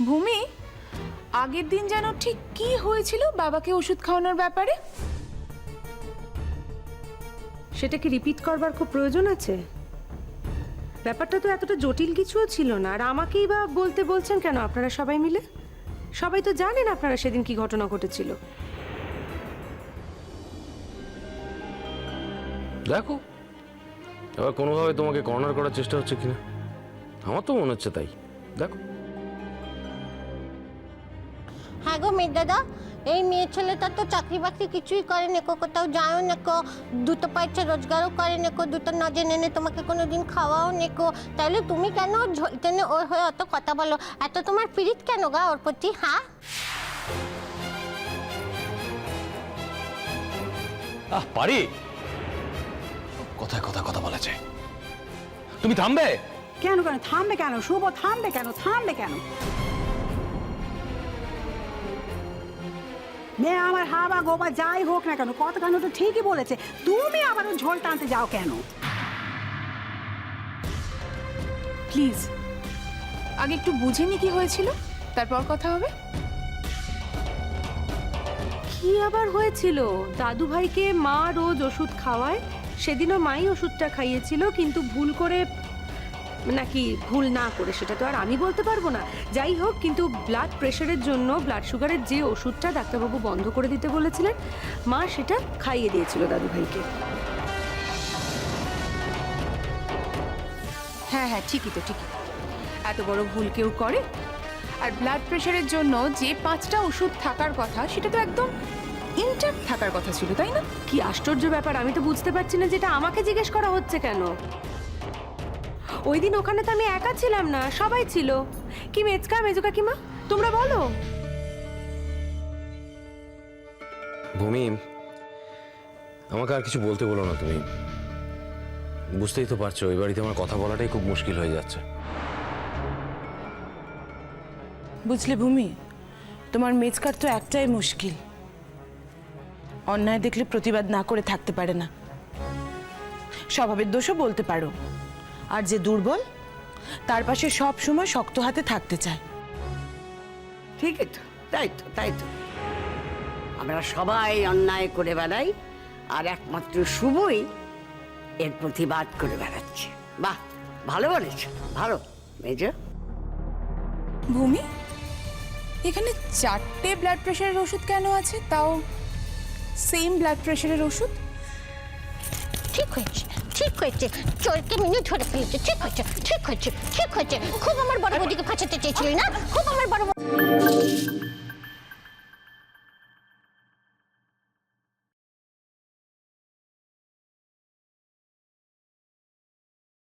ভূমি, আগের দিন যেন ঠিক কি হয়েছিল বাবাকে ওষুধ খাওয়ানোর ব্যাপারে? সেটা কি রিপিট করবার খুব প্রয়োজন আছে? ব্যাপারটা তো এতটা জটিল কিছুও ছিল না। আর আমাকেই বা বলতে বলছেন কেন আপনারা সবাই মিলে? সবাই তো জানেন আপনারা সেদিন কি ঘটনা ঘটেছিল। দেখো এবার কোনোভাবে তোমাকে কর্নার করার চেষ্টা হচ্ছে কিনা, আমার তো মনে হচ্ছে তাই। দেখো। হ্যাঁ গো মেয়ে দাদা, এই মেয়ে ছেলেটা তো চাকরি বাকরি কিছুই করে নেকো, কোথাও যাও নেকো, দুটো পয়সা রোজগারও করে নেকো, দুটো না জেনে নে তোমাকে কোনোদিন খাওয়াও নেকো। তাহলে তুমি কেন ঝলটেনে ওর হয়ে অত কথা বলো? এত তোমার পিরিত কেন গা ওর প্রতি? হ্যাঁ পারি কথায় কথায় কথা বলেছে, তুমি থামবে কেন? কেন থামবে কেন? শুভ থামবে কেন? থামবে কেন? মেয়ে আমার হাবা গোবা যাই হোক না কেন, কতখানি তো ঠিকই বলেছে। তুমি আবার ঝোল টানতে যাও কেন? প্লিজ আগে একটু বুঝে নি কি হয়েছিল, তারপর কথা হবে। কি আবার হয়েছিল? দাদু ভাইকে মা রোজ ওষুধ খাওয়ায়, সেদিনও মাই ওষুধটা খাইয়েছিল, কিন্তু ভুল করে নাকি ভুল না করে সেটা তো আর আমি বলতে পারবো না। যাই হোক, কিন্তু ব্লাড প্রেশারের জন্য ব্লাড সুগারের যে ওষুধটা ডাক্তারবাবু বন্ধ করে দিতে বলেছিলেন, মা সেটা খাইয়ে দিয়েছিল দাদু ভাইকে। হ্যাঁ হ্যাঁ, ঠিকই তো, ঠিকই। এত বড় ভুল কেউ করে? আর ব্লাড প্রেশারের জন্য যে 5টা ওষুধ থাকার কথা, সেটা তো একদম ইনট্যাক্ট থাকার কথা ছিল, তাই না? কি আশ্চর্য ব্যাপার, আমি তো বুঝতে পারছি না যেটা আমাকে জিজ্ঞেস করা হচ্ছে কেন। ওই দিন ওখানে তো আমি একা ছিলাম না, সবাই ছিল। কি মেজকা, মেজু কাকিমা, তোমরা বলো। ভূমি, আমাকে আর কিছু বলতে বলো না। তুমি বুঝতেই তো পারছো এই বাড়িতে আমার কথা বলাটাই খুব মুশকিল হয়ে যাচ্ছে। বুঝলে ভূমি, তোমার মেজকার তো একটাই মুশকিল, অন্যায় দেখলে প্রতিবাদ না করে থাকতে পারে না। স্বভাবের দোষও বলতে পারো, আর যে দুর্বল তার পাশে সব সময় শক্ত হাতে থাকতে চায়। ঠিকই তো, তাই তো, তাই তো। আমরা সবাই অন্যায় করে বেড়াই, আর একমাত্র শুভই এর প্রতিবাদ করে বেড়াচ্ছে। বাহ, ভালো বলেছ, ভালো মেজ। ভূমি, এখানে 4টে ব্লাড প্রেশারের ওষুধ কেন আছে, তাও সেম ব্লাড প্রেশারের ওষুধ? ঠিক হয়েছে, ঠিক হয়েছে, চোরকে মিনিট ধরে ফেলেছে। ঠিক হয়েছে, ঠিক হয়েছে, ঠিক হয়েছে। খুব আমার বড় বৌদিকে ফাঁসাতে চেয়েছিলি না? খুব আমার বড়